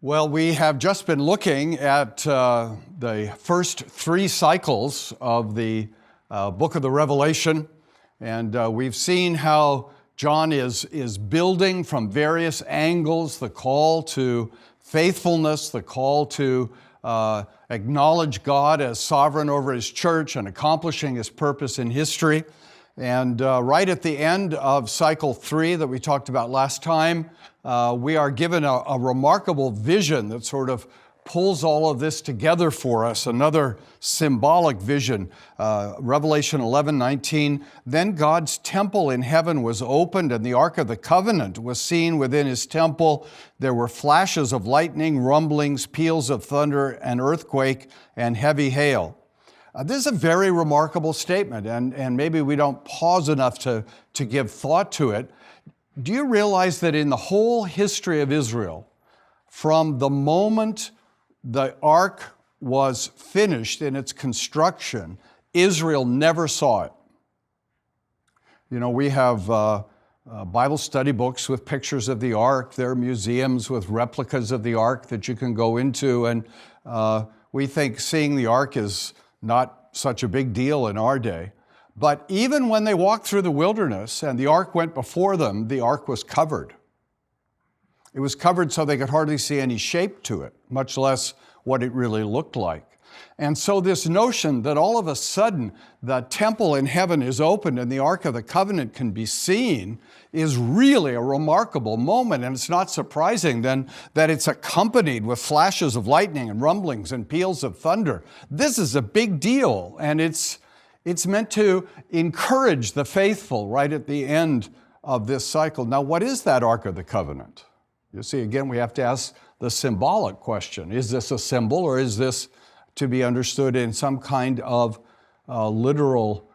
Well, we have just been looking at the first three cycles of the book of the Revelation, and we've seen how John is building from various angles the call to faithfulness, the call to acknowledge God as sovereign over His church and accomplishing His purpose in history. And right at the end of cycle 3 that we talked about last time, we are given a remarkable vision that sort of pulls all of this together for us, another symbolic vision. Revelation 11:19, then God's temple in heaven was opened, and the Ark of the Covenant was seen within His temple. There were flashes of lightning, rumblings, peals of thunder, an earthquake, and heavy hail. This is a very remarkable statement, and maybe we don't pause enough to give thought to it. Do you realize that in the whole history of Israel, from the moment the ark was finished in its construction, Israel never saw it? You know, we have Bible study books with pictures of the ark. There are museums with replicas of the ark that you can go into, and we think seeing the ark is not such a big deal in our day. But even when they walked through the wilderness and the ark went before them, the ark was covered. It was covered so they could hardly see any shape to it, much less what it really looked like. And so this notion that all of a sudden the temple in heaven is opened and the Ark of the Covenant can be seen is really a remarkable moment. And it's not surprising then that it's accompanied with flashes of lightning and rumblings and peals of thunder. This is a big deal, and it's meant to encourage the faithful right at the end of this cycle. Now, what is that Ark of the Covenant? You see, again, we have to ask the symbolic question. Is this a symbol, or is this to be understood in some kind of literal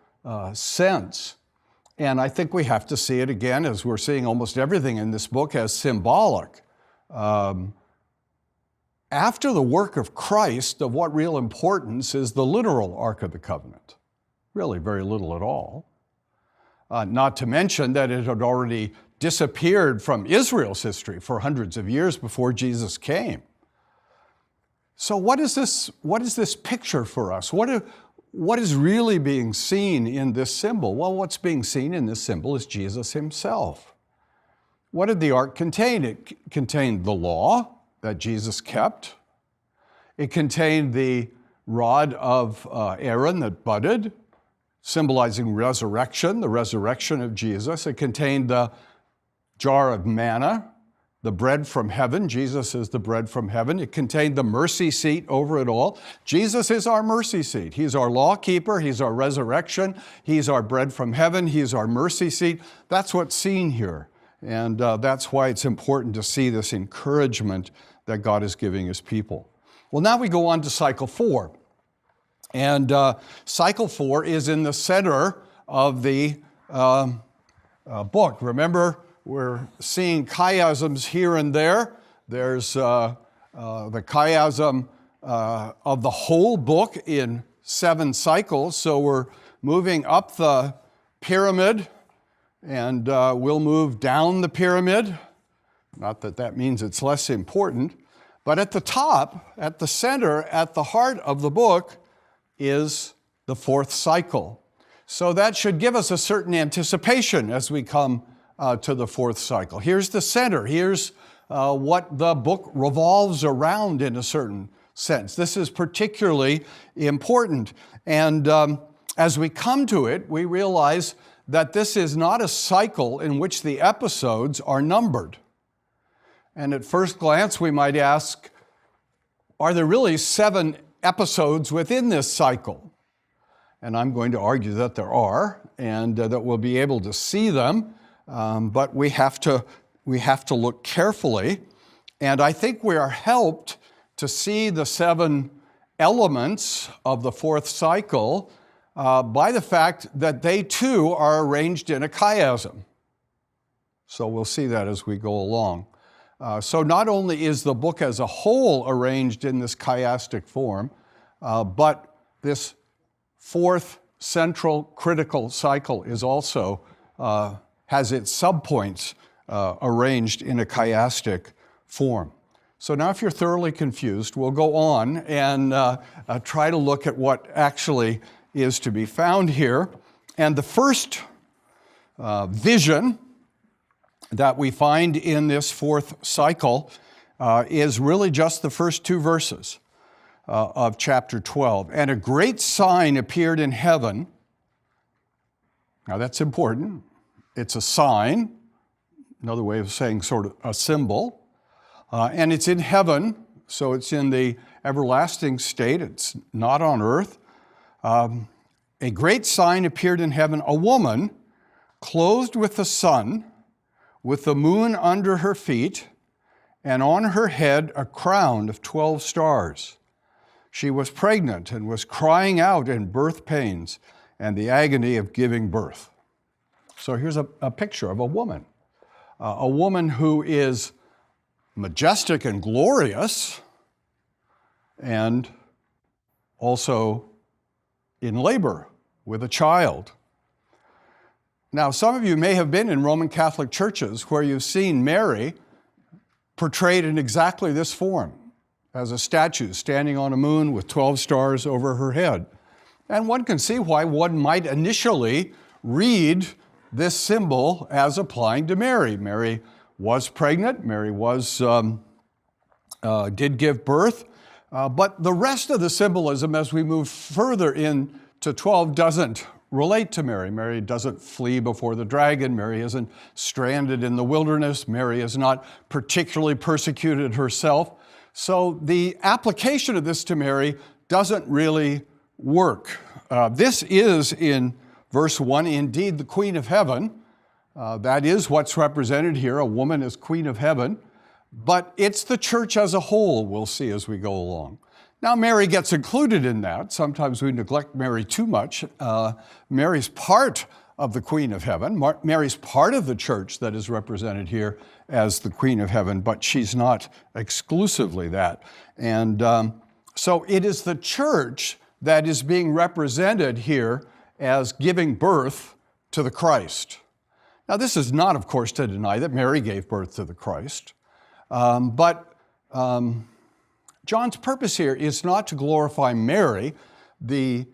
sense? And I think we have to see it again, as we're seeing almost everything in this book, as symbolic. After the work of Christ, of what real importance is the literal Ark of the Covenant? Really very little at all. Not to mention that it had already disappeared from Israel's history for hundreds of years before Jesus came. So what is this picture for us? What is really being seen in this symbol? Well, what's being seen in this symbol is Jesus Himself. What did the ark contain? It contained the law that Jesus kept. It contained the rod of Aaron that budded, symbolizing resurrection, the resurrection of Jesus. It contained the jar of manna, the bread from heaven. Jesus is the bread from heaven. It contained the mercy seat over it all. Jesus is our mercy seat. He's our law keeper. He's our resurrection. He's our bread from heaven. He's our mercy seat. That's what's seen here. And that's why it's important to see this encouragement that God is giving His people. Well, now we go on to cycle 4. And cycle 4 is in the center of the book. Remember, we're seeing chiasms here and there. There's the chiasm of the whole book in 7 cycles. So we're moving up the pyramid, and we'll move down the pyramid. Not that that means it's less important. But at the top, at the center, at the heart of the book is the 4th cycle. So that should give us a certain anticipation as we come to the 4th cycle. Here's the center. Here's what the book revolves around in a certain sense. This is particularly important. And as we come to it, we realize that this is not a cycle in which the episodes are numbered. And at first glance, we might ask, are there really 7 episodes within this cycle? And I'm going to argue that there are, and that we'll be able to see them. But we have to look carefully, and I think we are helped to see the 7 elements of the 4th cycle by the fact that they too are arranged in a chiasm. So we'll see that as we go along. So not only is the book as a whole arranged in this chiastic form, but this 4th central critical cycle is also has its subpoints arranged in a chiastic form. So now if you're thoroughly confused, we'll go on and try to look at what actually is to be found here. And the first vision that we find in this fourth cycle is really just the first two verses of chapter 12. And a great sign appeared in heaven. Now that's important. It's a sign, another way of saying sort of a symbol. And it's in heaven, so it's in the everlasting state. It's not on earth. A great sign appeared in heaven, a woman clothed with the sun, with the moon under her feet, and on her head a crown of 12 stars. She was pregnant and was crying out in birth pains and the agony of giving birth. So here's a picture of a woman who is majestic and glorious, and also in labor with a child. Now, some of you may have been in Roman Catholic churches where you've seen Mary portrayed in exactly this form, as a statue standing on a moon with 12 stars over her head. And one can see why one might initially read this symbol as applying to Mary. Mary was pregnant, Mary did give birth, but the rest of the symbolism as we move further into 12 doesn't relate to Mary. Mary doesn't flee before the dragon. Mary isn't stranded in the wilderness. Mary is not particularly persecuted herself. So the application of this to Mary doesn't really work. This is, in verse 1, indeed the Queen of Heaven. That is what's represented here, a woman as Queen of Heaven. But it's the church as a whole, we'll see as we go along. Now, Mary gets included in that. Sometimes we neglect Mary too much. Mary's part of the Queen of Heaven. Mary's part of the church that is represented here as the Queen of Heaven, but she's not exclusively that. And so it is the church that is being represented here as giving birth to the Christ. Now, this is not, of course, to deny that Mary gave birth to the Christ, but John's purpose here is not to glorify Mary. The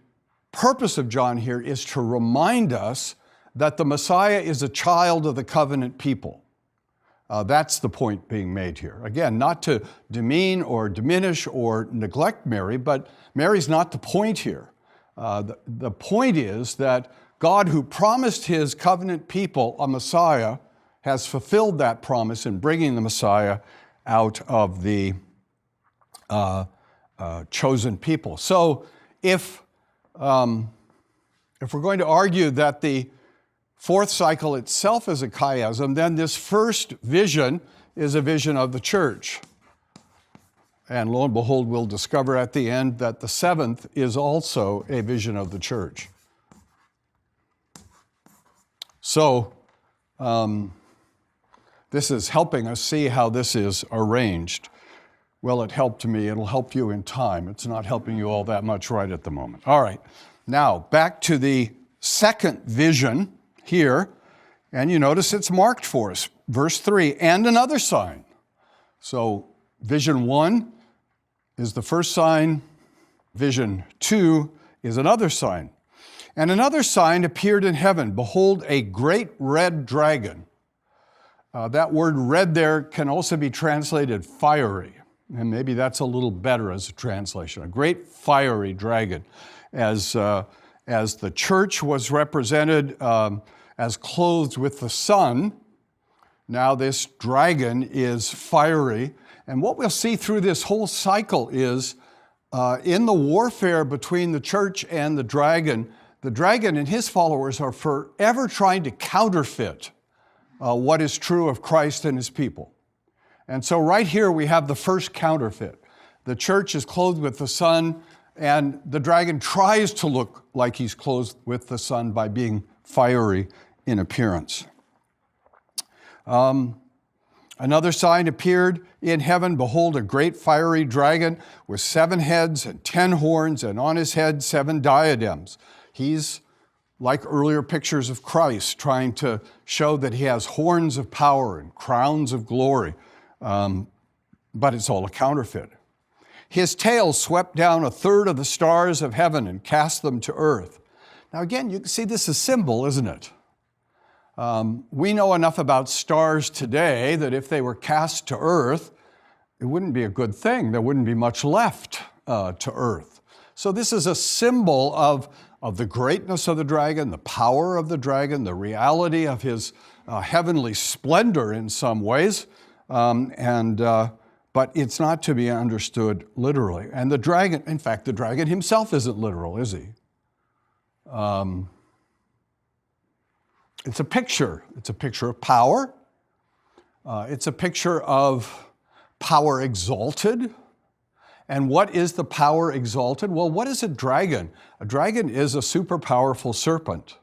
purpose of John here is to remind us that the Messiah is a child of the covenant people. That's the point being made here. Again, not to demean or diminish or neglect Mary, but Mary's not the point here. The point is that God, who promised his covenant people a Messiah, has fulfilled that promise in bringing the Messiah out of the chosen people. So if we're going to argue that the fourth cycle itself is a chiasm, then this first vision is a vision of the church. And lo and behold, we'll discover at the end that the seventh is also a vision of the church. So this is helping us see how this is arranged. Well, it helped me. It'll help you in time. It's not helping you all that much right at the moment. All right. Now, back to the second vision here. And you notice it's marked for us. Verse 3, and another sign. So vision 1 is the first sign. Vision 2 is another sign. And another sign appeared in heaven. Behold, a great red dragon. That word red there can also be translated fiery. And maybe that's a little better as a translation. A great fiery dragon. As the church was represented as clothed with the sun, now this dragon is fiery. And what we'll see through this whole cycle is in the warfare between the church and the dragon and his followers are forever trying to counterfeit what is true of Christ and his people. And so right here we have the first counterfeit. The church is clothed with the sun, and the dragon tries to look like he's clothed with the sun by being fiery in appearance. Another sign appeared in heaven. Behold, a great fiery dragon with 7 heads and 10 horns, and on his head 7 diadems. He's like earlier pictures of Christ, trying to show that he has horns of power and crowns of glory. but it's all a counterfeit. His tail swept down a third of the stars of heaven and cast them to earth. Now again, you can see this is symbol, isn't it? We know enough about stars today that if they were cast to earth, it wouldn't be a good thing. There wouldn't be much left to earth. So this is a symbol of the greatness of the dragon, the power of the dragon, the reality of his heavenly splendor in some ways, but it's not to be understood literally. And the dragon, in fact, the dragon himself isn't literal, is he? It's a picture. It's a picture of power. It's a picture of power exalted. And what is the power exalted? Well, what is a dragon? A dragon is a super powerful serpent.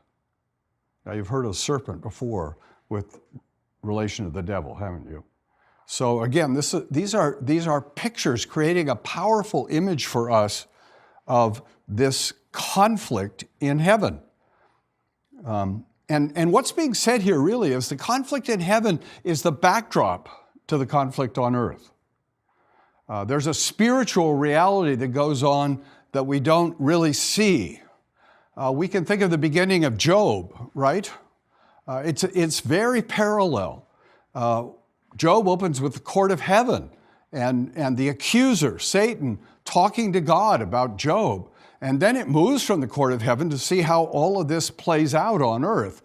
Now, you've heard of serpent before with relation to the devil, haven't you? So again, these are pictures creating a powerful image for us of this conflict in heaven. And what's being said here really is the conflict in heaven is the backdrop to the conflict on earth. There's a spiritual reality that goes on that we don't really see. We can think of the beginning of Job, right? It's very parallel. Job opens with the court of heaven and the accuser, Satan, talking to God about Job. And then it moves from the court of heaven to see how all of this plays out on earth.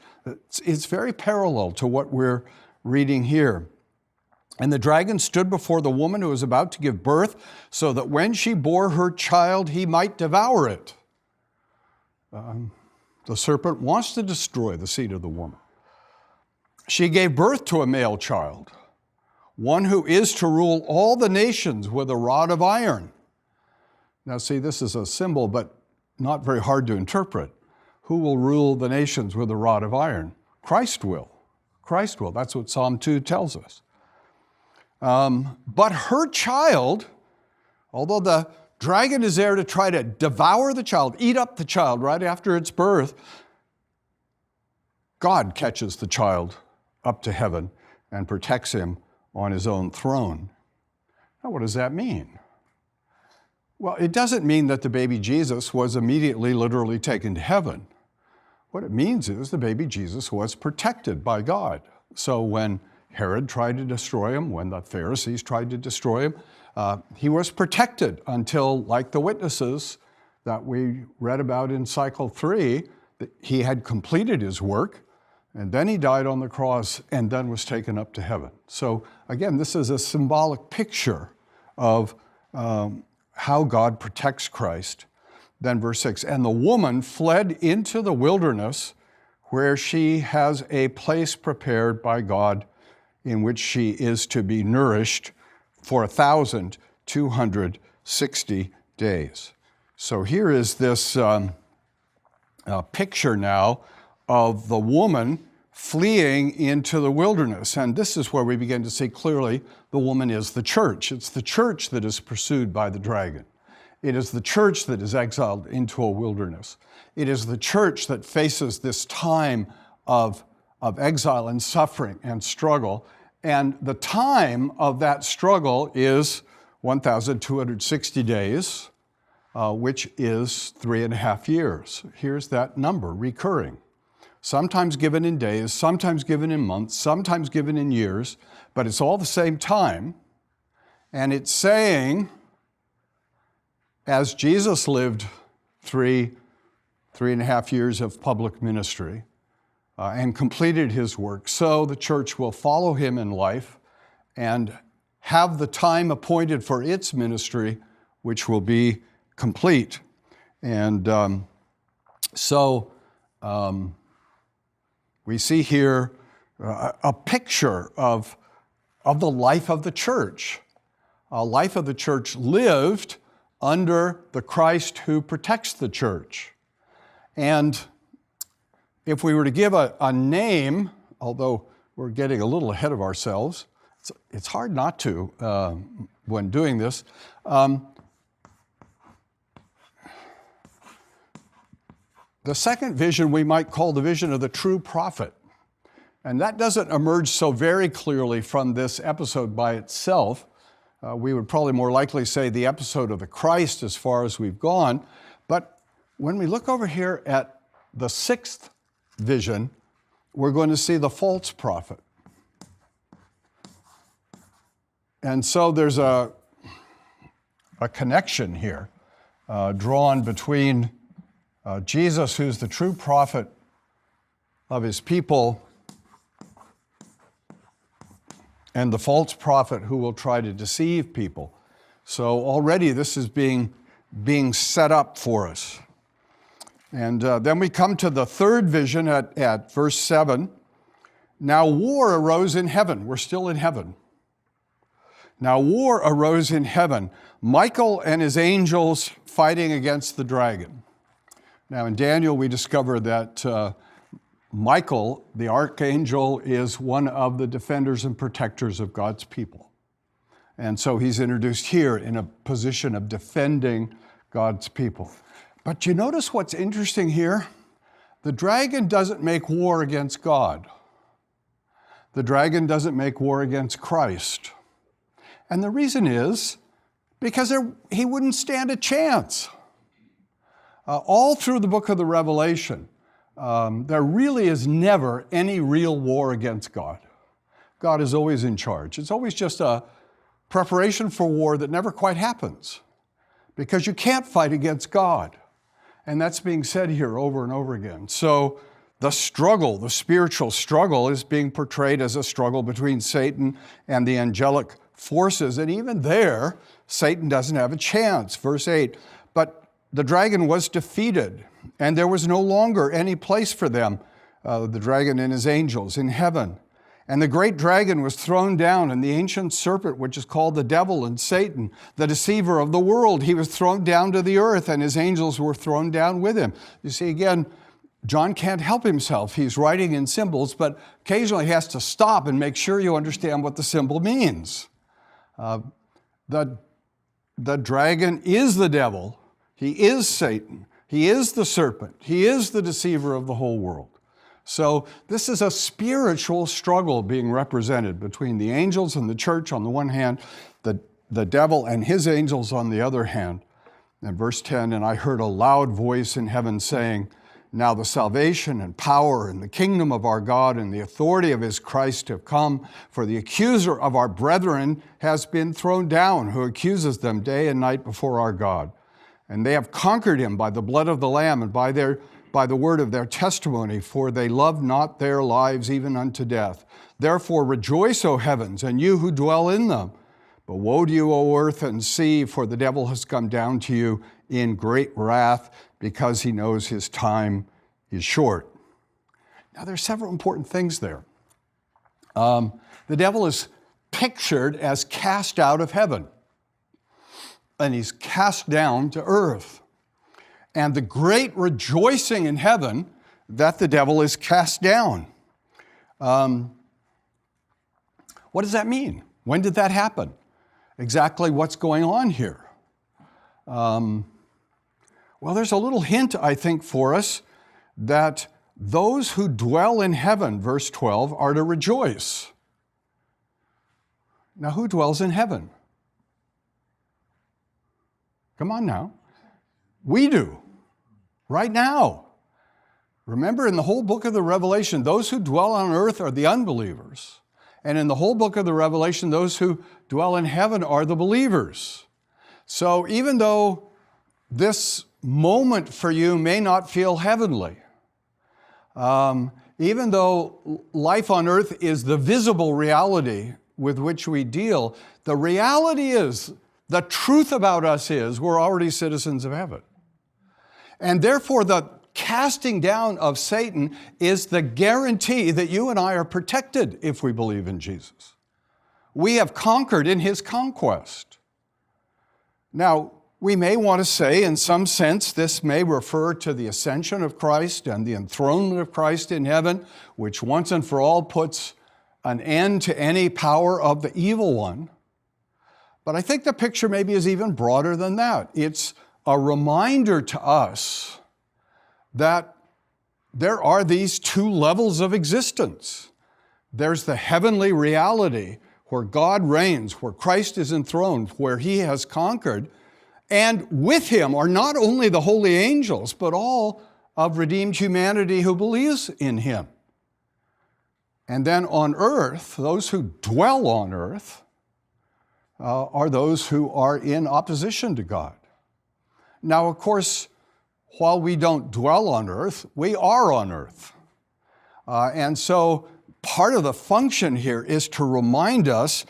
It's very parallel to what we're reading here. And the dragon stood before the woman who was about to give birth, so that when she bore her child, he might devour it. The serpent wants to destroy the seed of the woman. She gave birth to a male child, one who is to rule all the nations with a rod of iron. Now see, this is a symbol, but not very hard to interpret. Who will rule the nations with a rod of iron? Christ will. Christ will. That's what Psalm 2 tells us. But her child, although the dragon is there to try to devour the child, eat up the child right after its birth, God catches the child up to heaven and protects him on his own throne. Now, what does that mean? Well, it doesn't mean that the baby Jesus was immediately literally taken to heaven. What it means is the baby Jesus was protected by God. So when Herod tried to destroy him, when the Pharisees tried to destroy him, he was protected until, like the witnesses that we read about in cycle 3, that he had completed his work, and then he died on the cross and then was taken up to heaven. So again, this is a symbolic picture of how God protects Christ. Then verse 6, and the woman fled into the wilderness where she has a place prepared by God in which she is to be nourished for 1,260 days. So here is this picture now of the woman fleeing into the wilderness. And this is where we begin to see clearly the woman is the church. It's the church that is pursued by the dragon. It is the church that is exiled into a wilderness. It is the church that faces this time of exile and suffering and struggle. And the time of that struggle is 1,260 days, which is 3.5 years. Here's that number recurring. Sometimes given in days, sometimes given in months, sometimes given in years, but it's all the same time. And it's saying, as Jesus lived 3.5 years of public ministry and completed his work, so the church will follow him in life and have the time appointed for its ministry, which will be complete. And we see here a picture of the life of the church, a life of the church lived under the Christ who protects the church. And if we were to give a name, although we're getting a little ahead of ourselves, it's hard not to when doing this. The second vision we might call the vision of the true prophet. And that doesn't emerge so very clearly from this episode by itself, We would probably more likely say the episode of the Christ as far as we've gone. But when we look over here at the sixth vision, we're going to see the false prophet. And so there's a connection here drawn between Jesus, who's the true prophet of his people, and the false prophet who will try to deceive people. So already this is being set up for us. And then we come to the third vision at verse 7. Now war arose in heaven. We're still in heaven. Now war arose in heaven. Michael and his angels fighting against the dragon. Now in Daniel we discover that Michael, the archangel, is one of the defenders and protectors of God's people. And so he's introduced here in a position of defending God's people. But you notice what's interesting here? The dragon doesn't make war against God. The dragon doesn't make war against Christ. And the reason is because he wouldn't stand a chance. All through the book of the Revelation, there really is never any real war against God. God is always in charge. It's always just a preparation for war that never quite happens because you can't fight against God. And that's being said here over and over again. So the struggle, the spiritual struggle, is being portrayed as a struggle between Satan and the angelic forces. And even there, Satan doesn't have a chance. Verse 8, but the dragon was defeated, and there was no longer any place for them, the dragon and his angels, in heaven. And the great dragon was thrown down, and the ancient serpent, which is called the devil and Satan, the deceiver of the world, he was thrown down to the earth, and his angels were thrown down with him. You see, again, John can't help himself. He's writing in symbols, but occasionally he has to stop and make sure you understand what the symbol means. The dragon is the devil. He is Satan. He is the serpent. He is the deceiver of the whole world. So this is a spiritual struggle being represented between the angels and the church on the one hand, the devil and his angels on the other hand. And verse 10, and I heard a loud voice in heaven saying, now the salvation and power and the kingdom of our God and the authority of his Christ have come, for the accuser of our brethren has been thrown down, who accuses them day and night before our God. And they have conquered him by the blood of the Lamb and by the word of their testimony, for they loved not their lives even unto death. Therefore rejoice, O heavens, and you who dwell in them. But woe to you, O earth and sea, for the devil has come down to you in great wrath, because he knows his time is short. Now there's several important things there. The devil is pictured as cast out of heaven, and he's cast down to earth. And the great rejoicing in heaven that the devil is cast down. What does that mean? When did that happen? Exactly what's going on here? Well, there's a little hint, I think, for us that those who dwell in heaven, verse 12, are to rejoice. Now, who dwells in heaven? Come on now. We do. Right now. Remember, in the whole book of the Revelation, those who dwell on earth are the unbelievers. And in the whole book of the Revelation, those who dwell in heaven are the believers. So even though this moment for you may not feel heavenly, even though life on earth is the visible reality with which we deal, the reality is, the truth about us is, we're already citizens of heaven. And therefore, the casting down of Satan is the guarantee that you and I are protected if we believe in Jesus. We have conquered in his conquest. Now, we may want to say, in some sense, this may refer to the ascension of Christ and the enthronement of Christ in heaven, which once and for all puts an end to any power of the evil one. But I think the picture maybe is even broader than that. It's a reminder to us that there are these two levels of existence. There's the heavenly reality where God reigns, where Christ is enthroned, where he has conquered, and with him are not only the holy angels, but all of redeemed humanity who believes in him. And then on earth, those who dwell on earth are those who are in opposition to God. Now, of course, while we don't dwell on earth, we are on earth. And so part of the function here is to remind us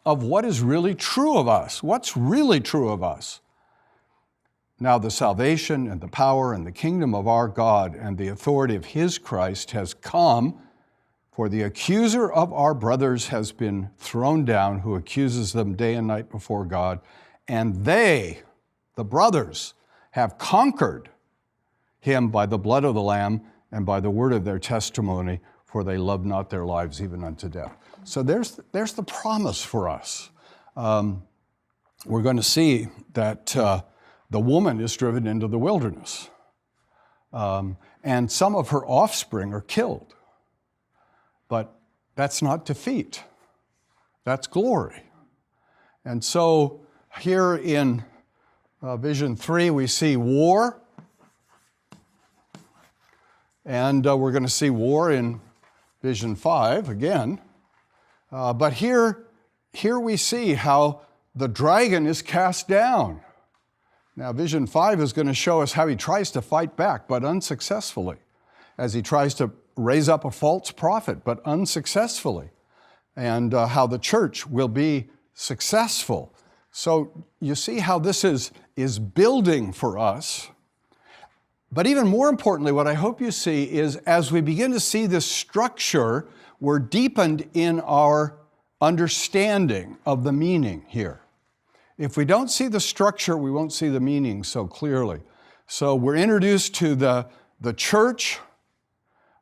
of what is really true of us. What's really true of us? Now, the salvation and the power and the kingdom of our God and the authority of his Christ has come, for the accuser of our brothers has been thrown down, who accuses them day and night before God. And they, the brothers, have conquered him by the blood of the Lamb and by the word of their testimony, for they love not their lives even unto death. So there's the promise for us. We're going to see that the woman is driven into the wilderness, and some of her offspring are killed. But that's not defeat. That's glory. And so here in Vision 3, we see war. And we're going to see war in Vision 5 again. But here we see how the dragon is cast down. Now, Vision 5 is going to show us how he tries to fight back, but unsuccessfully, as he tries to raise up a false prophet, but unsuccessfully, and how the church will be successful. So you see how this is building for us. But even more importantly, what I hope you see is as we begin to see this structure, we're deepened in our understanding of the meaning here. If we don't see the structure, we won't see the meaning so clearly. So we're introduced to the church.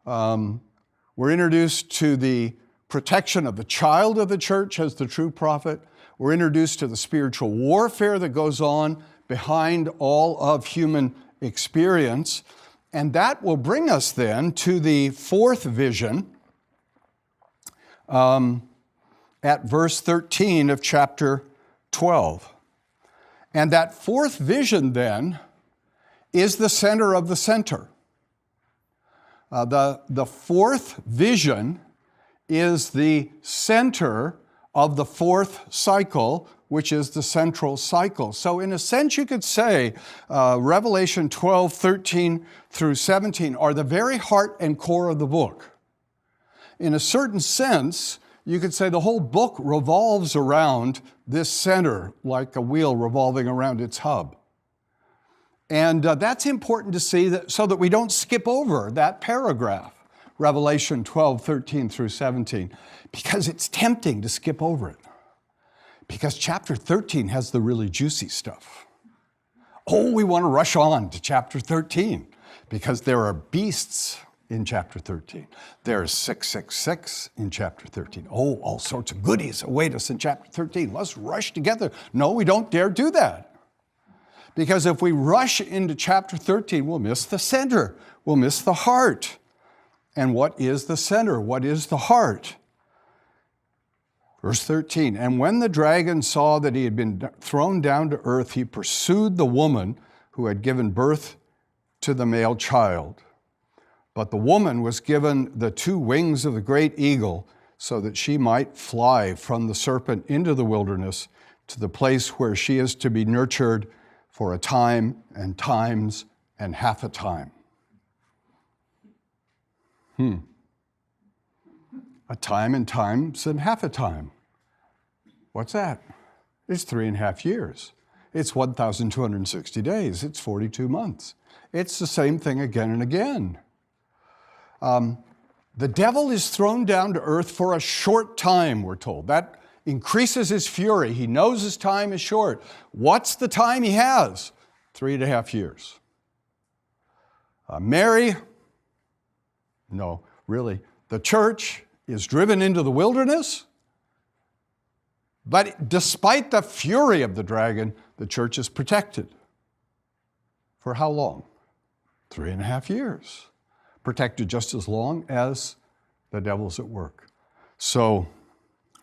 We're introduced to the protection of the child of the church as the true prophet. We're introduced to the spiritual warfare that goes on behind all of human experience. And that will bring us then to the fourth vision at verse 13 of chapter 12. And that fourth vision then is the center of the center. The fourth vision is the center of the fourth cycle, which is the central cycle. So in a sense, you could say Revelation 12, 13 through 17 are the very heart and core of the book. In a certain sense, you could say the whole book revolves around this center, like a wheel revolving around its hub. And that's important to see so that we don't skip over that paragraph, Revelation 12, 13 through 17, because it's tempting to skip over it. Because chapter 13 has the really juicy stuff. Oh, we want to rush on to chapter 13 because there are beasts in chapter 13. There's 666 in chapter 13. Oh, all sorts of goodies await us in chapter 13. Let's rush together. No, we don't dare do that. Because if we rush into chapter 13, we'll miss the center. We'll miss the heart. And what is the center? What is the heart? Verse 13, and when the dragon saw that he had been thrown down to earth, he pursued the woman who had given birth to the male child. But the woman was given the two wings of the great eagle so that she might fly from the serpent into the wilderness to the place where she is to be nurtured for a time and times and half a time. A time and times and half a time. What's that? It's 3.5 years. It's 1,260 days. It's 42 months. It's the same thing again and again. The devil is thrown down to earth for a short time, we're told. That increases his fury. He knows his time is short. What's the time he has? 3.5 years. Mary? No, really. The church is driven into the wilderness, but despite the fury of the dragon, the church is protected. For how long? 3.5 years. Protected just as long as the devil's at work. So,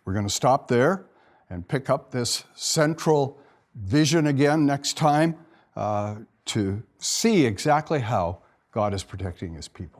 We're going to stop there and pick up this central vision again next time to see exactly how God is protecting his people.